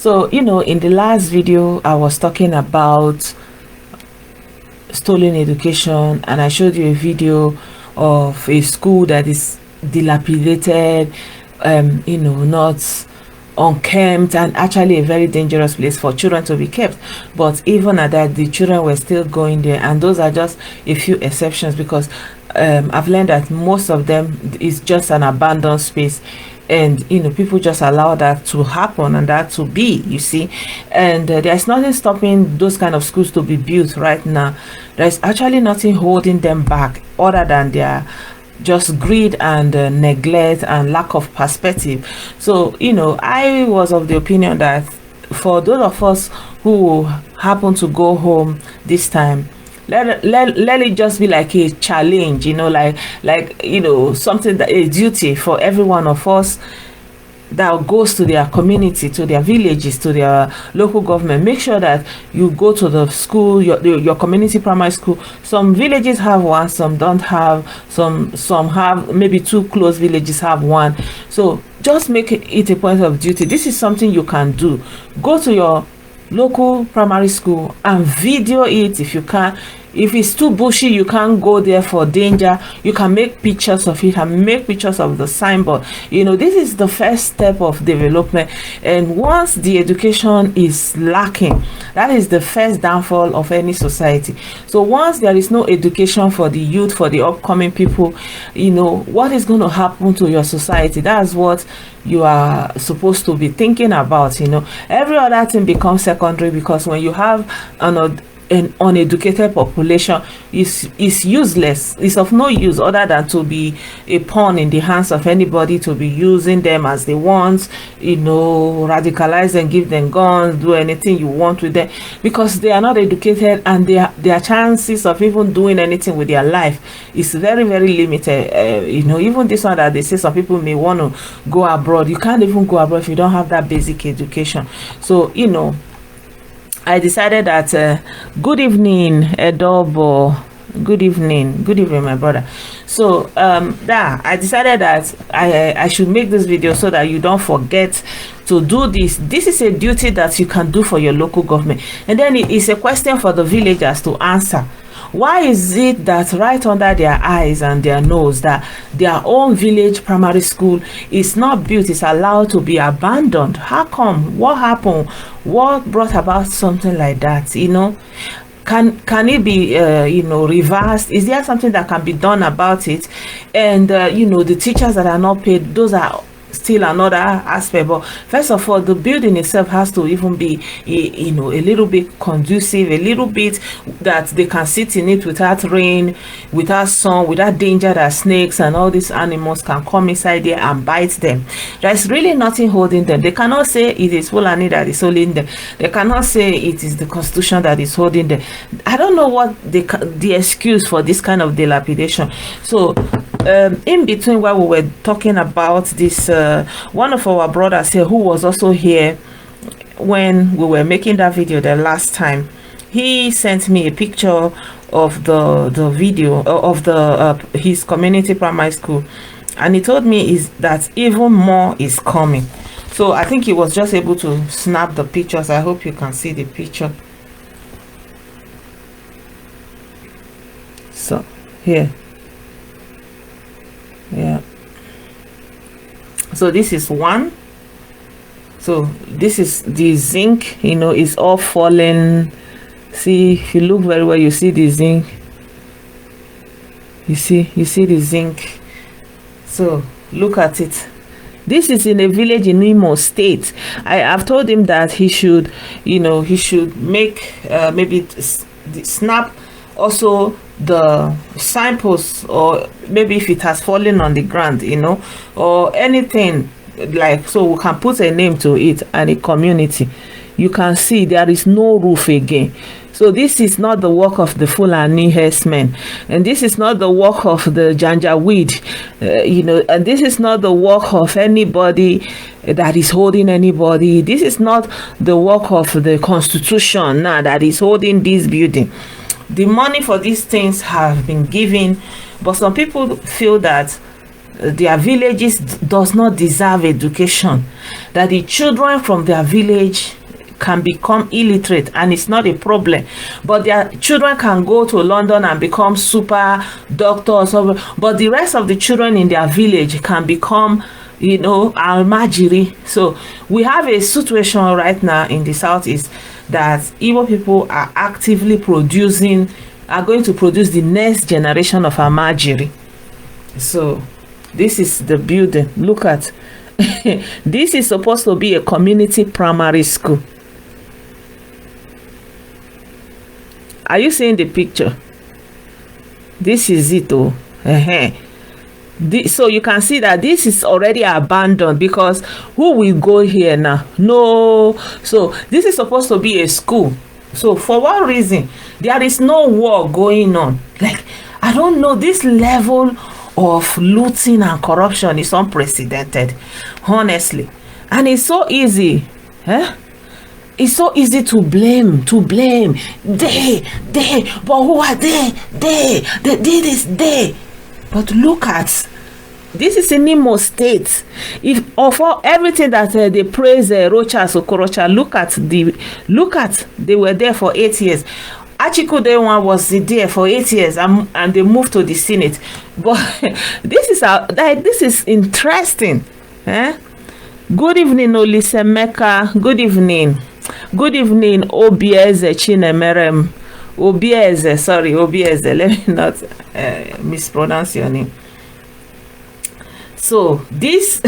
So, in the last video, I was talking about stolen education, and I showed you a video of a school that is dilapidated, not unkempt, and actually a very dangerous place for children to be kept. But even at that, the children were still going there, and those are just a few exceptions, because I've learned that most of them is just an abandoned space, and people just allow that to happen and that to be, you see. And there's nothing stopping those kind of schools to be built right now. There's actually nothing holding them back other than their just greed and neglect and lack of perspective. So I was of the opinion that for those of us who happen to go home this time, let it just be like a challenge, like something, that a duty for every one of us that goes to their community, to their villages, to their local government. Make sure that you go to the school, your community primary school. Some villages have one, some don't have, some have, maybe two close villages have one. So just make it a point of duty. This is something you can do. Go to your local primary school and video it if you can. If it's too bushy, you can't go there for danger, you can make pictures of it and make pictures of the signboard. This is the first step of development. And once the education is lacking, that is the first downfall of any society. So once there is no education for the youth, for the upcoming people, what is going to happen to your society? That's what you are supposed to be thinking about. Every other thing becomes secondary, because when you have an uneducated population, is useless. It's of no use other than to be a pawn in the hands of anybody, to be using them as they want, radicalize and give them guns, do anything you want with them, because they are not educated, and their chances of even doing anything with their life is very, very limited. Even this one that they say some people may want to go abroad, you can't even go abroad if you don't have that basic education. So I decided that good evening, Edobo. Good evening, my brother. So I decided that I should make this video so that you don't forget to do this. This is a duty that you can do for your local government, and then it is a question for the villagers to answer. Why is it that right under their eyes and their nose, that their own village primary school is not built, is allowed to be abandoned? How come? What happened? What brought about something like that? Can it be reversed? Is there something that can be done about it? And the teachers that are not paid, those are still another aspect. But first of all, the building itself has to even be a little bit conducive, a little bit that they can sit in it without rain, without sun, without danger that snakes and all these animals can come inside there and bite them. There's really nothing holding them. They cannot say it is Fulani that is holding them. They cannot say it is the constitution that is holding them. I don't know what the excuse for this kind of dilapidation. So in between, while we were talking about this, one of our brothers here, who was also here when we were making that video the last time, he sent me a picture of the video of his community primary school, and he told me that even more is coming. So I think he was just able to snap the pictures. I hope you can see the picture. So here, yeah, so this is one. So this is the zinc, is all falling. See, if you look very well, you see the zinc. You see the zinc. So look at it. This is in a village in Imo State. I have told him that he should, he should make maybe snap also the signposts, or maybe if it has fallen on the ground, or anything like, so we can put a name to it and a community. You can see there is no roof again. So this is not the work of the Fulani herdsmen, and this is not the work of the Janjaweed, and this is not the work of anybody that is holding anybody. This is not the work of the constitution now that is holding this building. The money for these things have been given, but some people feel that their villages does not deserve education, that the children from their village can become illiterate and it's not a problem, but their children can go to London and become super doctors, but the rest of the children in their village can become, you know, almajiri. So we have a situation right now in the southeast that Igbo people are actively are going to produce the next generation of almajiri. So this is the building. Look at this is supposed to be a community primary school. Are you seeing the picture? This is it. Oh, so you can see that this is already abandoned, because who will go here now? No. So this is supposed to be a school. So for what reason? There is no war going on. Like, I don't know, this level of looting and corruption is unprecedented, honestly. And it's so easy, it's so easy to blame, they, but who are they did this, they. But look at, this is in Imo State. If of all everything that they praise Rocha Sokorocha, look at they were there for 8 years. Achikude one was there for 8 years, and they moved to the Senate. But this is interesting. Good evening, Olisemeka. Good evening. Good evening, Obieze Chinemerem. Obieze, sorry, Obieze. Let me not mispronounce your name. So this,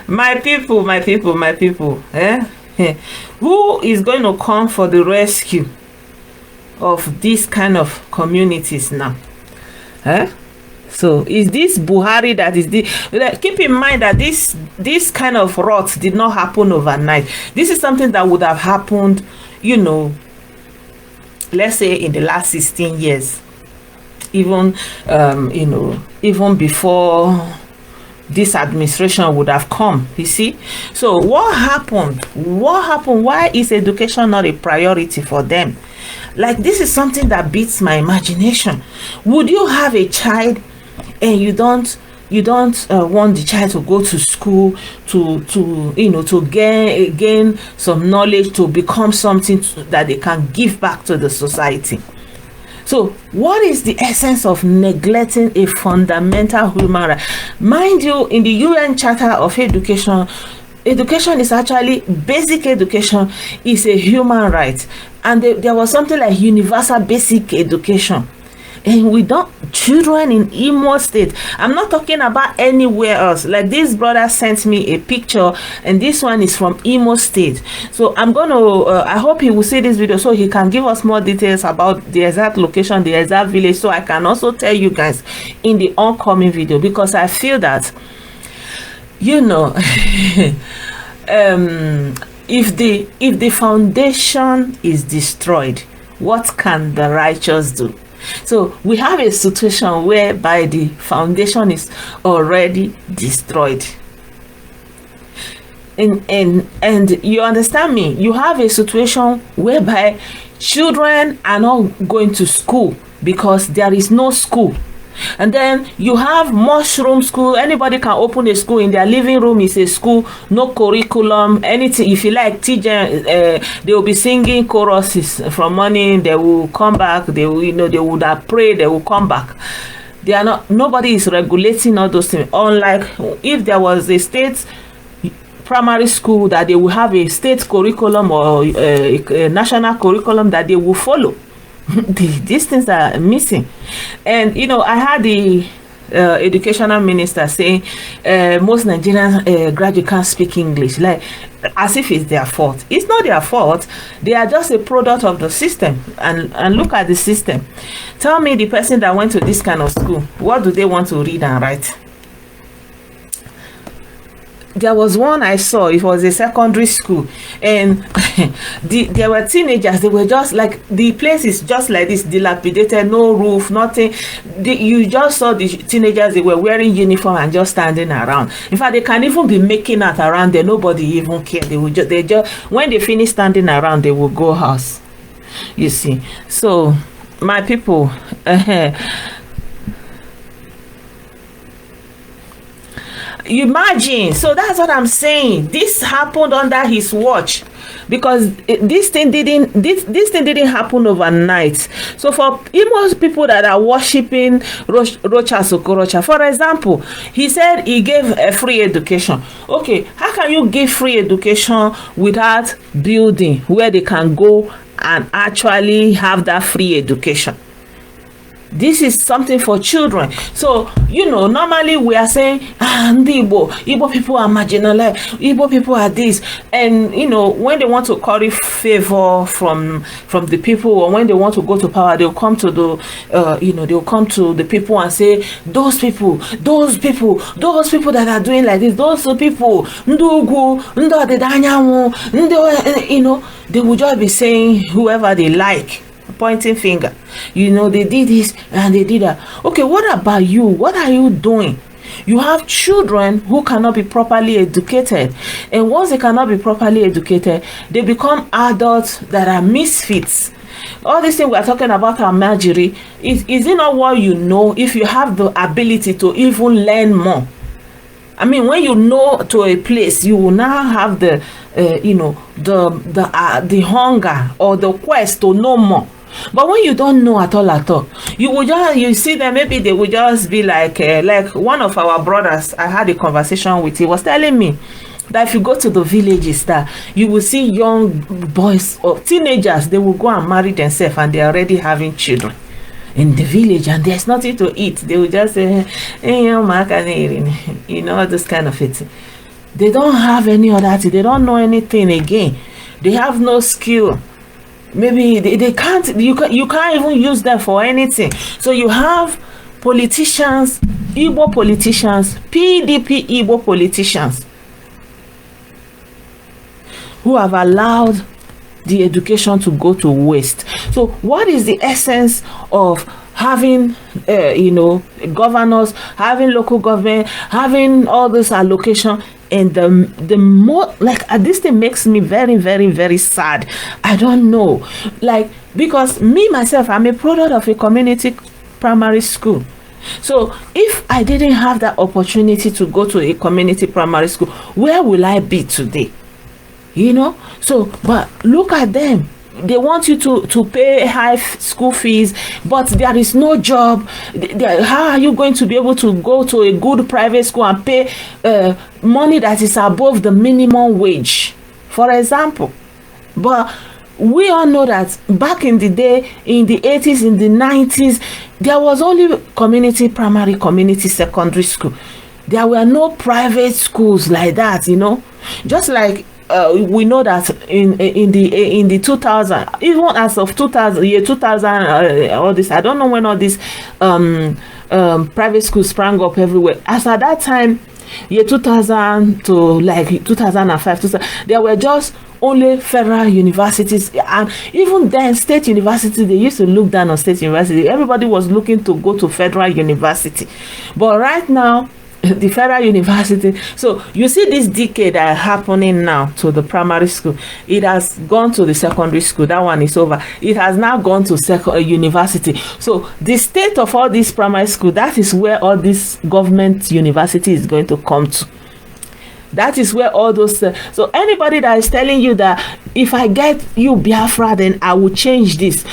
my people, who is going to come for the rescue of this kind of communities now? So is this Buhari that is the, keep in mind that this kind of rot did not happen overnight. This is something that would have happened, you know, let's say in the last 16 years, even you know, even before this administration would have come, you see. So what happened? Why is education not a priority for them? Like, this is something that beats my imagination. Would you have a child and you don't want the child to go to school to you know, to gain some knowledge, to become something that they can give back to the society? So what is the essence of neglecting a fundamental human right? Mind you, in the UN Charter of Education is actually, basic education is a human right, and there was something like universal basic education. And we don't, children in Imo State, I'm not talking about anywhere else. Like, this brother sent me a picture, and this one is from Imo State. So I'm going to, I hope he will see this video so he can give us more details about the exact location, the exact village, so I can also tell you guys in the oncoming video, because I feel that, you know, if the foundation is destroyed, what can the righteous do? So we have a situation whereby the foundation is already destroyed. And you understand me? You have a situation whereby children are not going to school because there is no school. And then you have mushroom school. Anybody can open a school. In their living room is a school, no curriculum, anything. If you like, teacher, they will be singing choruses from morning. They will come back. They will, you know, they would have prayed. They will come back. They are not. Nobody is regulating all those things. Unlike if there was a state primary school that they will have a state curriculum or a national curriculum that they will follow. These things are missing. And you know, I had the educational minister saying most Nigerian graduates can't speak English, like as if it's their fault. It's not their fault. They are just a product of the system. And look at the system. Tell me, the person that went to this kind of school, what do they want to read and write? There was one I saw, it was a secondary school, and there were teenagers. They were just like, the place is just like this, dilapidated, no roof, nothing. You just saw the teenagers, they were wearing uniform and just standing around. In fact, they can even be making out around there. Nobody even care. They just when they finish standing around, they will go house. You see. So my people, imagine. So that's what I'm saying. This happened under his watch. because this thing didn't happen overnight. So for most people that are worshiping Rocha Sokorocha, for example, he said he gave a free education. Okay, how can you give free education without building where they can go and actually have that free education? This is something for children. So, normally we are saying, Igbo people are marginalized, Igbo people are this. And, when they want to curry favor from the people, or when they want to go to power, they'll come to they'll come to the people and say, those people that are doing like this, those people, they will just be saying whoever they like, pointing finger. They did this and they did that. Okay, what about you? What are you doing? You have children who cannot be properly educated, and once they cannot be properly educated, they become adults that are misfits. All these things we are talking about are margery. Is it not what you know? If you have the ability to even learn more, I mean, when you know to a place, you will now have the hunger or the quest to know more. But when you don't know at all, you see them, maybe they will just be like one of our brothers I had a conversation with. He was telling me that if you go to the villages, that you will see young boys or teenagers, they will go and marry themselves and they're already having children in the village, and there's nothing to eat. They will just say, all this kind of it. They don't have any other thing. They don't know anything again. They have no skill. Maybe they can't, you can't even use them for anything. So you have politicians, Igbo politicians, PDP Igbo politicians, who have allowed the education to go to waste. So what is the essence of having governors, having local government, having all this allocation? And the more, this thing makes me very, very, very sad. I don't know, because me myself, I'm a product of a community primary school. So if I didn't have that opportunity to go to a community primary school, where will I be today? So, but look at them. They want you to pay high school fees, but there is no job. How are you going to be able to go to a good private school and pay money that is above the minimum wage, for example? But we all know that back in the day, in the 80s, in the 90s, there was only community primary, community secondary school. There were no private schools like that, just like we know that in the 2000, even as of 2000, year 2000, all this, I don't know when all these private schools sprang up everywhere. As at that time, year 2000 to 2005, 2000, there were just only federal universities, and even then state universities, they used to look down on state university. Everybody was looking to go to federal university. But right now, the federal university, so you see this decay that are happening now to the primary school. It has gone to the secondary school. That one is over. It has now gone to university. So the state of all these primary school, that is where all this government university is going to come to. That is where all those so anybody that is telling you that if I get you Biafra, then I will change this,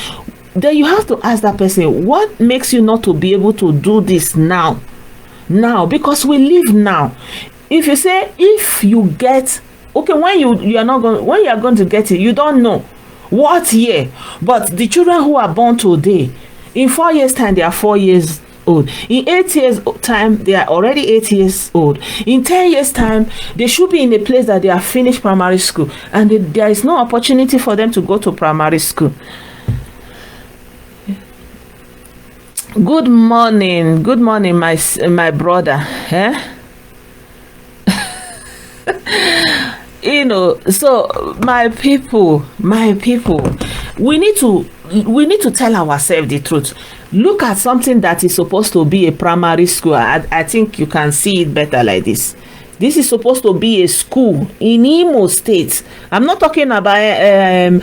then you have to ask that person, what makes you not to be able to do this now? Because we live now. If you say, if you get, okay, when you are going to get it, you don't know what year, but the children who are born today, in 4 years time, they are 4 years old. In 8 years time, they are already 8 years old. In 10 years time, they should be in a place that they have finished primary school, and there is no opportunity for them to go to primary school. Good morning, my brother. So my people, we need to tell ourselves the truth. Look at something that is supposed to be a primary school. I think you can see it better like this. This is supposed to be a school in Imo State. I'm not talking about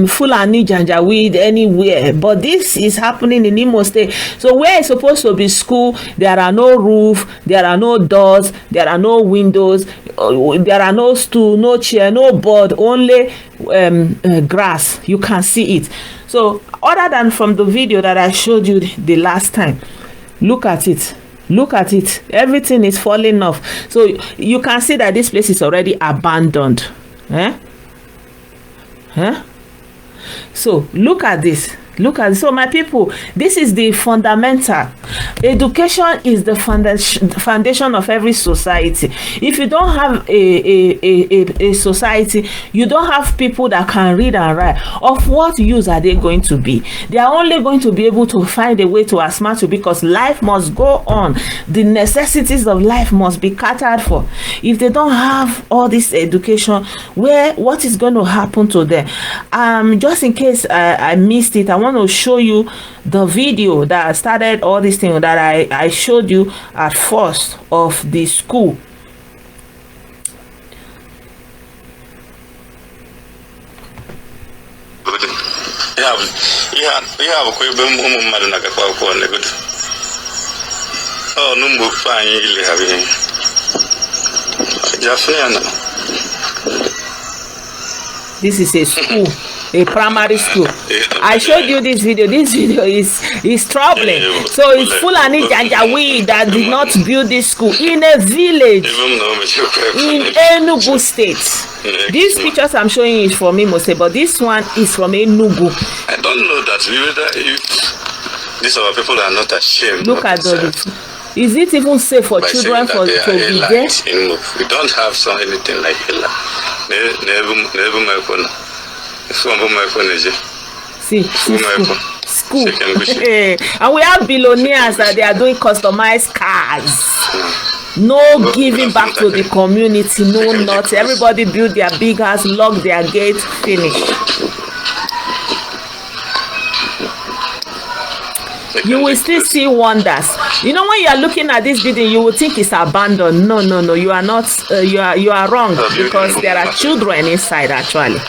Fulani Janjaweed anywhere, but this is happening in Imo State. So where it's supposed to be school, there are no roof, there are no doors, there are no windows, there are no stool, no chair, no board, only grass. You can see it. So other than from the video that I showed you the last time, look at it. Look at it. Everything is falling off. So you can see that this place is already abandoned. So look at this. Look at, so my people, this is the fundamental. Education is the foundation of every society. If you don't have a society, you don't have people that can read and write. Of what use are they going to be? They are only going to be able to find a way to asthma to, because life must go on. The necessities of life must be catered for. If they don't have all this education, what is going to happen to them? Just in case I missed it, I want to show you the video that started all these things that I showed you at first of the school. This is a school, a primary school. I showed you this video. This video is troubling. So it's Fulani Janjaweed that did not build this school in a village in Enugu State. These pictures I'm showing you is from Imo State, but this one is from Enugu. I don't know that if these our people are not ashamed. Look at this. Is it even safe for children to be there? We don't have anything like Hela. See, school. And we have billionaires that they are doing customized cars. No giving back to the community, no not. Everybody build their big house, lock their gate, finish. You will still see wonders. You know, when you are looking at this building, you will think it's abandoned. No, you are not. You are wrong, because there are children inside actually.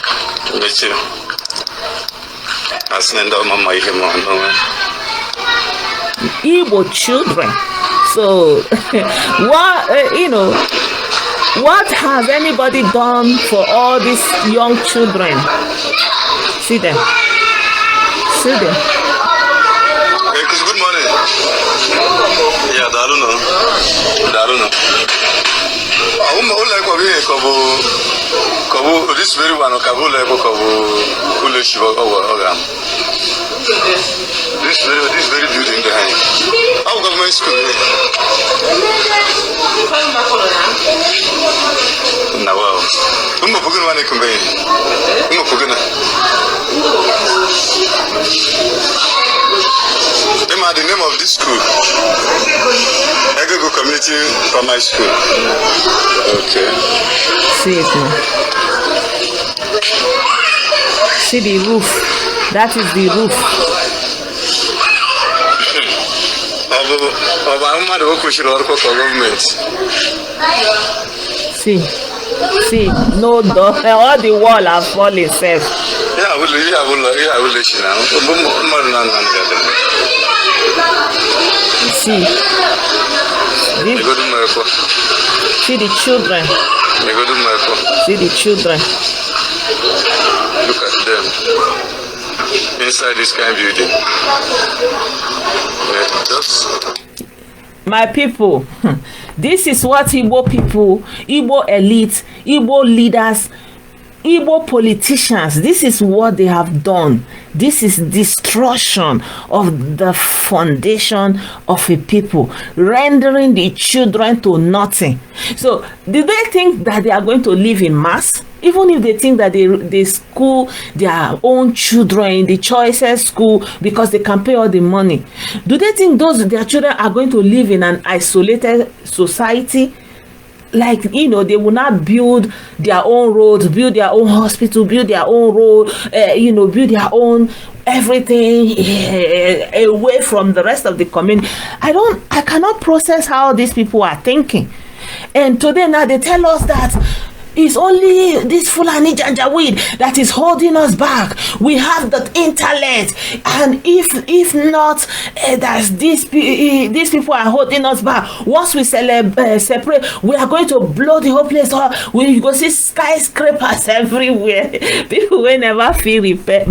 Igbo children. So what has anybody done for all these young children? See them. Good morning. Yeah, I don't know. This very one this very building behind. How government school? Now, the name of this school, Egogo Community Primary School. Okay. See it now. See the roof. That is the roof. See, no door. All the wall are falling safe. Yeah, I will let you now. See the children. See the children. Look at them inside this kind of building. My people, this is what Igbo people, Igbo elite, Igbo leaders, Igbo politicians, this is what they have done. This is destruction of the foundation of a people, rendering the children to nothing. So, do they think that they are going to live in mass? Even if they think that they school their own children in the choicest school because they can pay all the money, do they think their children are going to live in an isolated society? Like, they will not build their own roads, build their own hospital, build their own road, build their own everything away from the rest of the community. I cannot process how these people are thinking. And today now they tell us that it's only this Fulani Janjaweed that is holding us back. We have the internet, and if not, that's these people are holding us back. Once we separate, we are going to blow the whole place up. We go see skyscrapers everywhere. People will never feel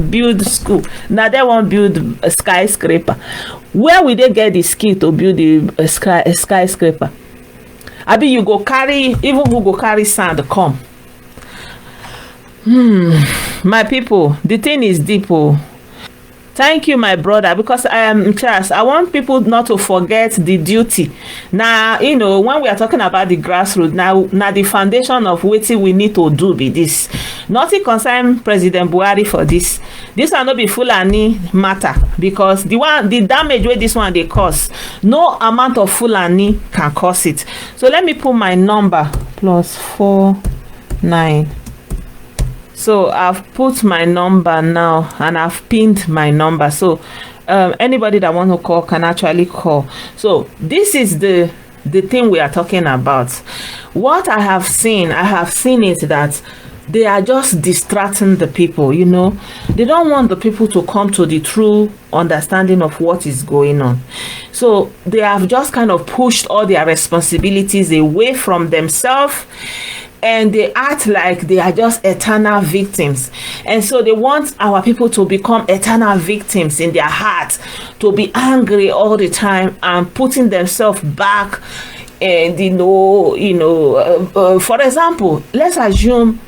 build school. Now they won't build a skyscraper. Where will they get the skill to build a skyscraper? Abi you go carry, even who go carry sand come. My people, the thing is deep. Oh. Thank you, my brother, because I am Charles. I want people not to forget the duty. Now, you know, when we are talking about the grassroots, now the foundation of what we need to do be this. Nothing concern President Buhari for this. This will not be Fulani matter, because the damage where this one they cause, no amount of Fulani can cause it. So let me put my number +49. So I've put my number now, and I've pinned my number. So anybody that want to call can actually call. So this is the thing we are talking about. What I have seen it that they are just distracting the people. You know, they don't want the people to come to the true understanding of what is going on. So they have just kind of pushed all their responsibilities away from themselves, and they act like they are just eternal victims. And so they want our people to become eternal victims in their heart, to be angry all the time and putting themselves back. And for example, let's assume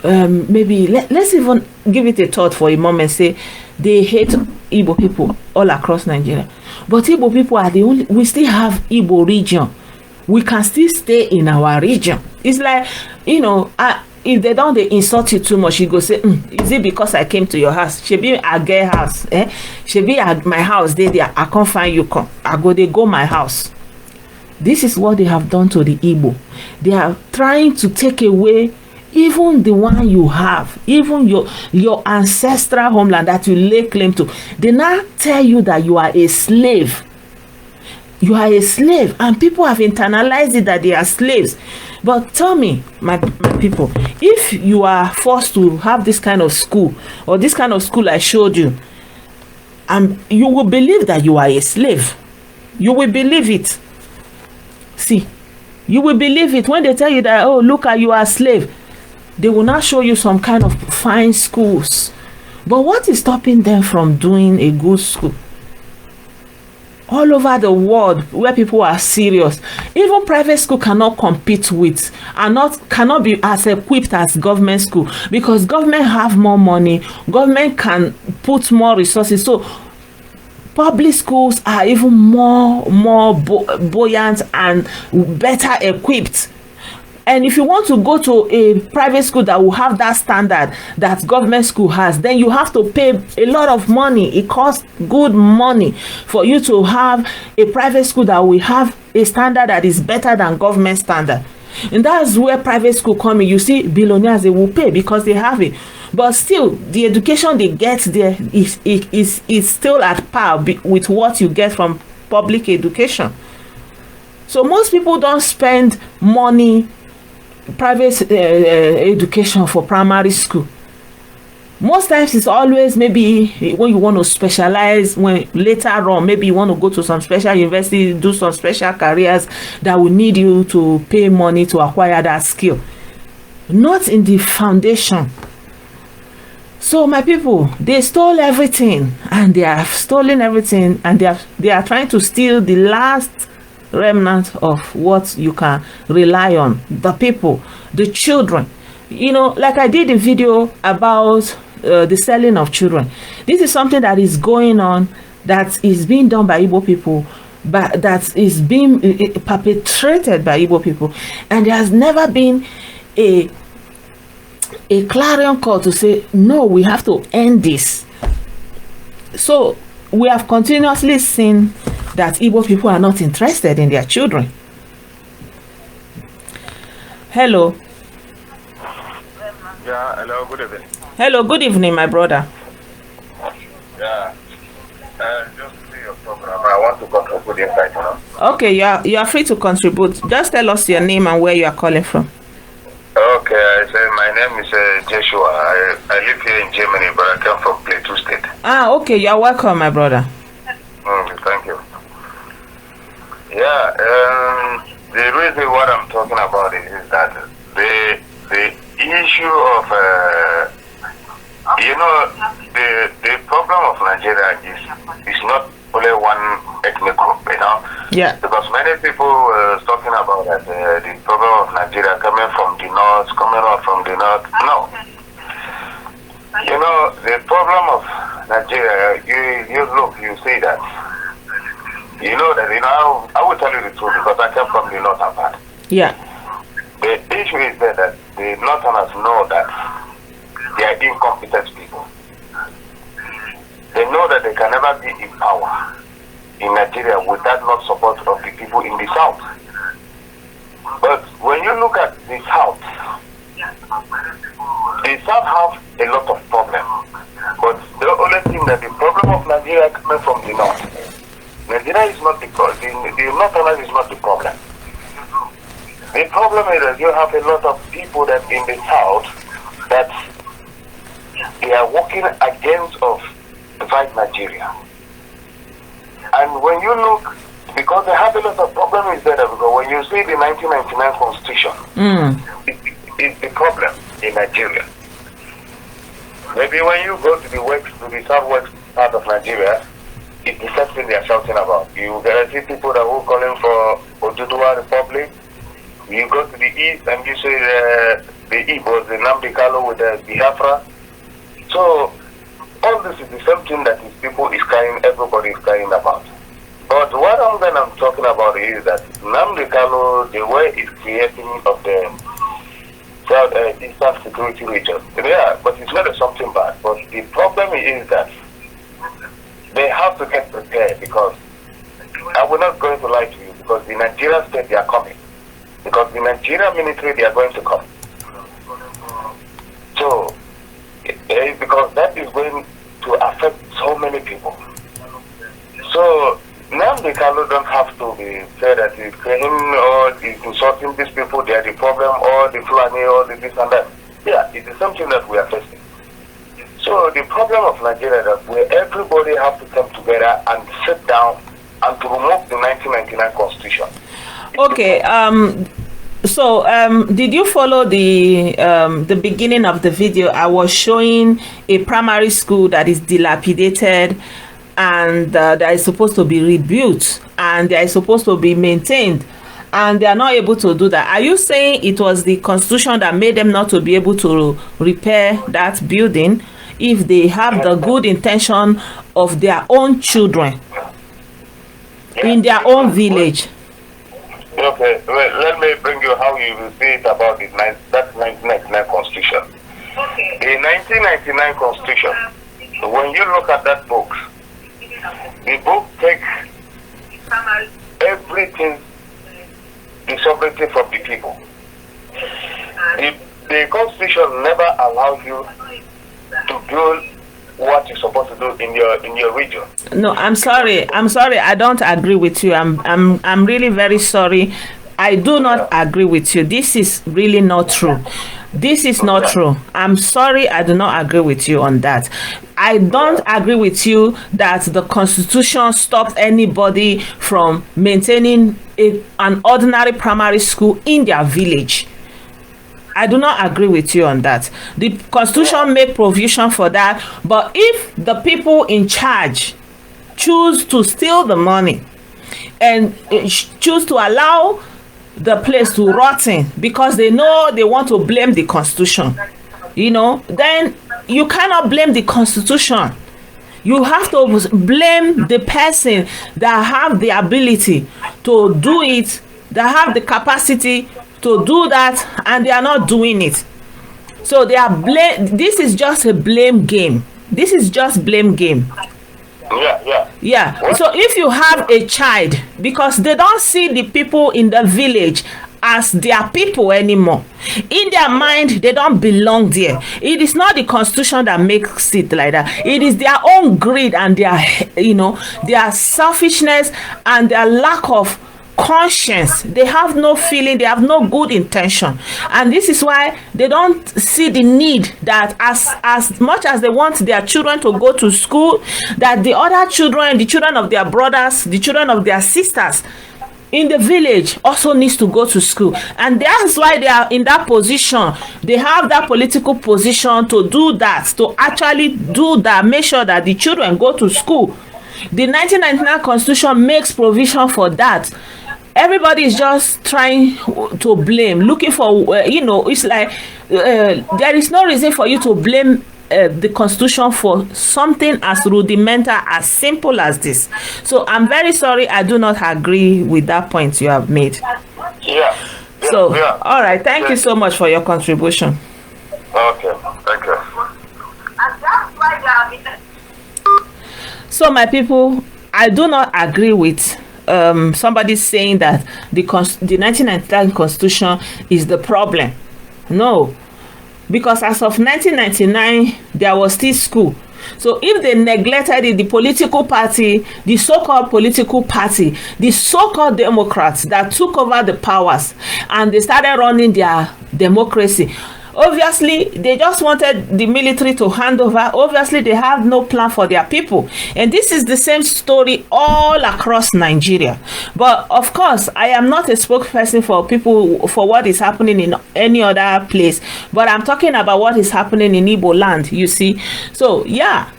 maybe let's even give it a thought for a moment. Say they hate Igbo people all across Nigeria, but Igbo people are the only, we still have Igbo region. We can still stay in our region. It's like, you know, if they don't they insult you too much, you go say, is it because I came to your house? Shebi I get house, shebi at my house they there, I can't find you come. They go my house. This is what they have done to the Igbo. They are trying to take away even the one you have, even your ancestral homeland that you lay claim to. They now tell you that you are a slave. You are a slave, and people have internalized it that they are slaves. But tell me, my people, if you are forced to have this kind of school, or this kind of school I showed you, you will believe that you are a slave. You will believe it. See, you will believe it when they tell you that, oh, look, you are a slave. They will not show you some kind of fine schools. But what is stopping them from doing a good school? All over the world where people are serious, even private school cannot compete with and cannot be as equipped as government school, because government have more money, government can put more resources. So public schools are even more buoyant and better equipped. And if you want to go to a private school that will have that standard that government school has, then you have to pay a lot of money. It costs good money for you to have a private school that will have a standard that is better than government standard. And that's where private school come in. You see, billionaires, they will pay because they have it. But still, the education they get there is still at par with what you get from public education. So most people don't spend money private education for primary school. Most times it's always maybe when you want to specialize, when later on maybe you want to go to some special university, do some special careers that will need you to pay money to acquire that skill, not in the foundation. So my people, they stole everything, and they have stolen everything, and they are trying to steal the last remnant of what you can rely on, the people, the children. You know, like I did a video about the selling of children. This is something that is going on, that is being done by Igbo people, but that is being perpetrated by Igbo people, and there has never been a clarion call to say, no, we have to end this. So we have continuously seen that Igbo people are not interested in their children. Hello. Yeah, hello, good evening. Hello, good evening, my brother. Yeah, just see your program. I want to contribute inside, Okay, you are free to contribute. Just tell us your name and where you are calling from. Okay, I say my name is Joshua. I live here in Germany, but I come from Plateau State. Okay, you are welcome, my brother. Thank you. Yeah, the reason what I'm talking about is that the issue of the problem of Nigeria is not only one ethnic group, Yeah. because many people talking about that the problem of Nigeria coming from the north, No, the problem of Nigeria, you see that. I will tell you the truth because I come from the northern part. Yeah. The issue is that the northerners know that they are incompetent people. They know that they can never be in power in Nigeria without not support of the people in the south. But when you look at the south have a lot of problems. But the only thing that the problem of Nigeria coming from the north. Nigeria is not the problem. The northerners is not the problem. The problem is that you have a lot of people that in the south that they are working against of divide Nigeria. And when you look, because they have a lot of problem is that because when you see the 1999 constitution, it's the problem in Nigeria. Maybe when you go to the southwest part of Nigeria, it's the same thing they are shouting about. You see people that were calling for Oduduwa Republic. You go to the east and you say the Igbos, the Nnamdi Kanu with the Biafra. So all this is the same thing that everybody is crying about. But what I'm talking about is that Nnamdi Kanu, the way it's creating of the Eastern Security Region, yeah, but it's not something bad. But the problem is that they have to get prepared because I will not going to lie to you because the Nigerian state they are coming. Because the Nigerian military they are going to come. So because that is going to affect so many people. So Nnamdi Kanu don't have to be said that he's him or he's insulting these people, they are the problem, or the Fulani, or the this and that. Yeah, it's the same thing that we are facing. So the problem of Nigeria is that where everybody have to come together and sit down and to remove the 1999 constitution. Okay. So did you follow the beginning of the video? I was showing a primary school that is dilapidated and that is supposed to be rebuilt and they are supposed to be maintained, and they are not able to do that. Are you saying it was the constitution that made them not to be able to repair that building if they have the good intention of their own children in their own village? Okay, well, let me bring you how you will see it about that 1999 constitution. The 1999 constitution, when you look at that book, the book takes everything, the sovereignty from the people. The constitution never allows you to build what you're supposed to do in your region. No, I'm sorry. I don't agree with you. I'm really very sorry. I do not agree with you. This is really not true. This is not true. I'm sorry, I do not agree with you on that. I don't agree with you that the Constitution stopped anybody from maintaining an ordinary primary school in their village. I do not agree with you on that. The Constitution made provision for that, but if the people in charge choose to steal the money and choose to allow the place to rotten because they know they want to blame the Constitution, then you cannot blame the Constitution. You have to blame the person that have the ability to do it, that have the capacity to do that, and they are not doing it. So they are this is just a blame game. This is just blame game. Yeah. So if you have a child, because they don't see the people in the village as their people anymore. In their mind, they don't belong there. It is not the constitution that makes it like that. It is their own greed and their, their selfishness and their lack of conscience. They have no feeling, they have no good intention, and this is why they don't see the need that as much as they want their children to go to school, that the other children, the children of their brothers, the children of their sisters in the village also needs to go to school. And that's why they are in that position. They have that political position to do that, to actually do that, make sure that the children go to school. The 1999 constitution makes provision for that. Everybody is just trying to blame, looking for, it's like there is no reason for you to blame the constitution for something as rudimental, as simple as this. So I'm very sorry, I do not agree with that point you have made. So, all right, thank you so much for your contribution. Okay, thank you. So, my people, I do not agree with somebody saying that the 1999 constitution is the problem. No, because as of 1999 there was still school. So if they neglected it, the political party, the so-called political party, the so-called Democrats that took over the powers and they started running their democracy, obviously they just wanted the military to hand over. Obviously they have no plan for their people, and this is the same story all across Nigeria. But of course, I am not a spokesperson for people for what is happening in any other place, but I'm talking about what is happening in Igbo land, you see. So yeah,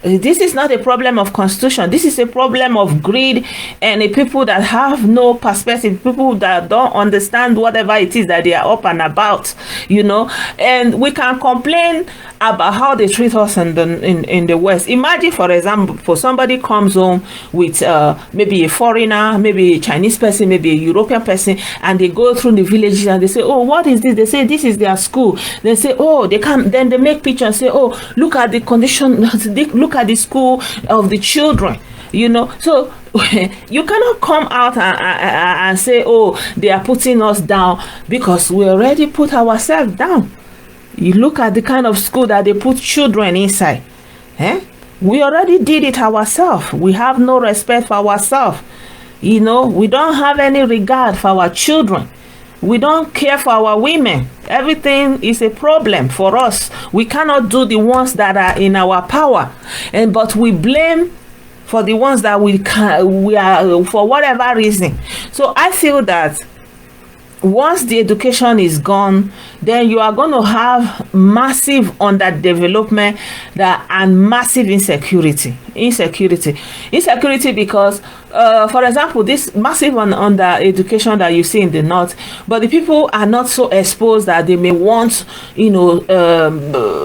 this is not a problem of constitution. This is a problem of greed and a people that have no perspective, people that don't understand whatever it is that they are up and about, and we can complain about how they treat us in the West. Imagine, for example, for somebody comes home with maybe a foreigner, maybe a Chinese person, maybe a European person, and they go through the villages and they say, oh, what is this? They say this is their school. They say, oh, they come, then they make pictures and say, oh, look at the condition, look at the school of the children. So you cannot come out and say, oh, they are putting us down, because we already put ourselves down. You look at the kind of school that they put children inside. We already did it ourselves. We have no respect for ourselves. We don't have any regard for our children. We don't care for our women. Everything is a problem for us. We cannot do the ones that are in our power, but we blame for the ones that we are for whatever reason. So I feel that once the education is gone, then you are going to have massive underdevelopment and massive insecurity because for example, this massive under education that you see in the north, but the people are not so exposed that they may want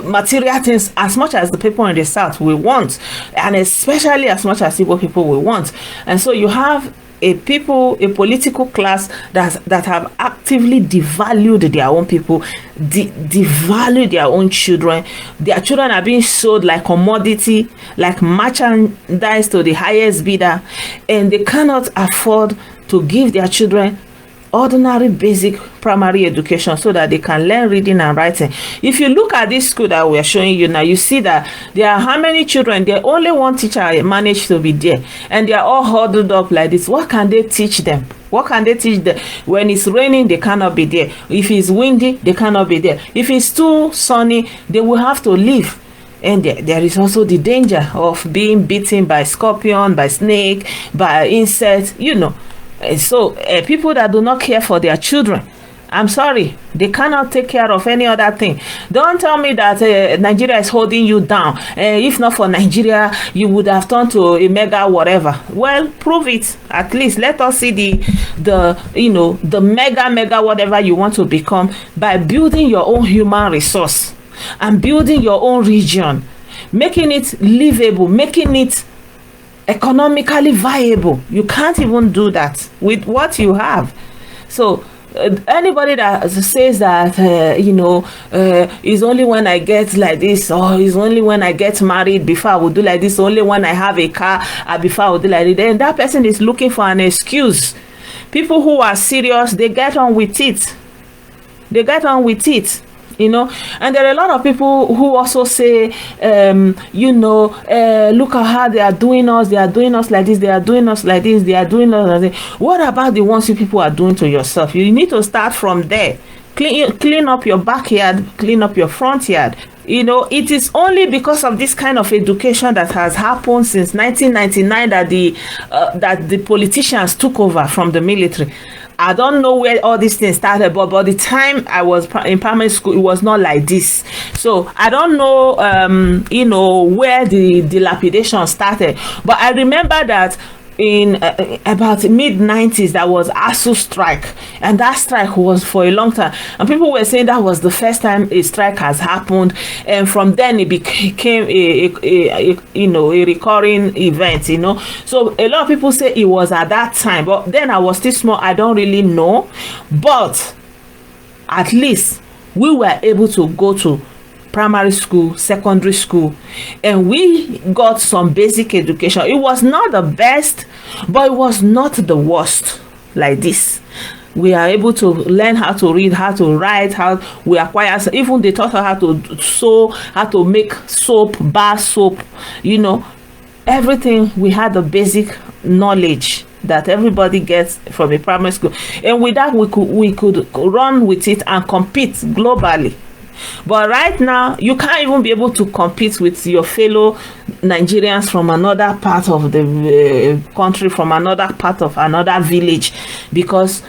material things as much as the people in the south will want, and especially as much as Igbo people will want. And so you have a political class that have actively devalued their own people, devalued their own children. Their children are being sold like commodity, like merchandise to the highest bidder, and they cannot afford to give their children ordinary basic primary education so that they can learn reading and writing. If you look at this school that we are showing you now, you see that there are how many children? There only one teacher managed to be there, and they are all huddled up like this. What can they teach them? What can they teach them? When it's raining, they cannot be there. If it's windy, they cannot be there. If it's too sunny, they will have to leave. And there is also the danger of being bitten by scorpion, by snake, by insects, So people that do not care for their children, I'm sorry, they cannot take care of any other thing. Don't tell me that Nigeria is holding you down. If not for Nigeria, you would have turned to a mega whatever. Well, prove it. At least let us see the mega whatever you want to become by building your own human resource and building your own region, making it livable, making it economically viable. You can't even do that with what you have. So anybody that says that it's only when I get like this, or it's only when I get married before I will do like this, only when I have a car before I will do like this, then that person is looking for an excuse. People who are serious, they get on with it. They get on with it, you know. And there are a lot of people who also say, look at how they are doing us. They are doing us like this. They are doing us like this. They are doing us like this. What about the ones you people are doing to yourself? You need to start from there. Clean up your backyard. Clean up your front yard. You know, it is only because of this kind of education that has happened since 1999 that the politicians took over from the military. I don't know where all these things started, but by the time I was in primary school, it was not like this. So I don't know, where the dilapidation started. But I remember that in about mid-90s, there was ASU strike, and that strike was for a long time, and people were saying that was the first time a strike has happened, and from then it became a recurring event, you know. So a lot of people say it was at that time, but then I was still small. I don't really know, but at least we were able to go to primary school, secondary school, and we got some basic education. It was not the best, but it was not the worst like this. We are able to learn how to read, how to write, how we acquire, even they taught us how to sew, how to make soap, bar soap, you know, everything. We had the basic knowledge that everybody gets from a primary school, and with that we could run with it and compete globally. But right now, you can't even be able to compete with your fellow Nigerians from another part of the country, from another part of another village, because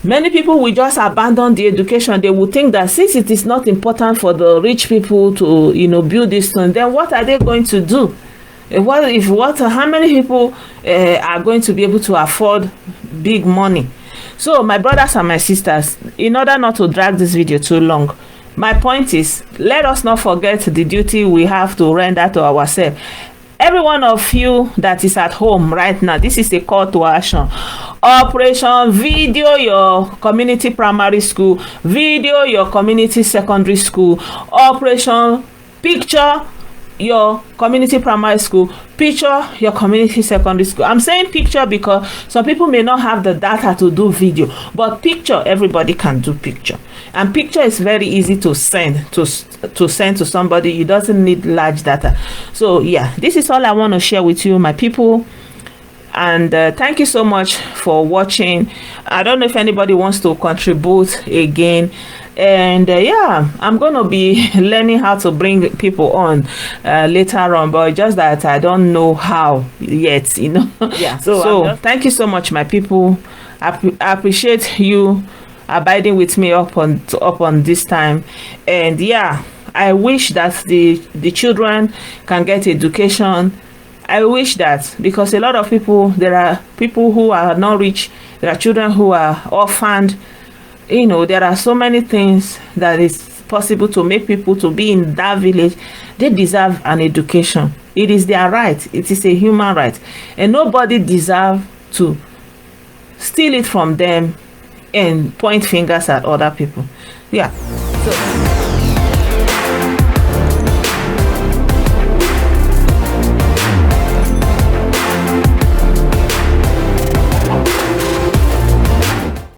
many people will just abandon the education. They will think that since it is not important for the rich people to, build this thing, then what are they going to do? How many people are going to be able to afford big money? So, my brothers and my sisters, in order not to drag this video too long, my point is, let us not forget the duty we have to render to ourselves. Every one of you that is at home right now, this is a call to action. Operation video your community primary school, video your community secondary school, operation picture your community primary school, picture your community secondary school. I'm saying picture because some people may not have the data to do video, but picture, everybody can do picture, and picture is very easy to send to somebody. It doesn't need large data. So yeah, this is all I want to share with you, my people. And thank you so much for watching. I don't know if anybody wants to contribute again. And yeah, I'm gonna be learning how to bring people on later on, but just that I don't know how yet, Yeah. So thank you so much, my people. I appreciate you abiding with me up on this time. And yeah, I wish that the children can get education. I wish that, because a lot of people, there are people who are not rich, there are children who are orphaned. There are so many things that is possible to make people to be in that village. They deserve an education. It is their right. It is a human right, and nobody deserves to steal it from them and point fingers at other people. Yeah. So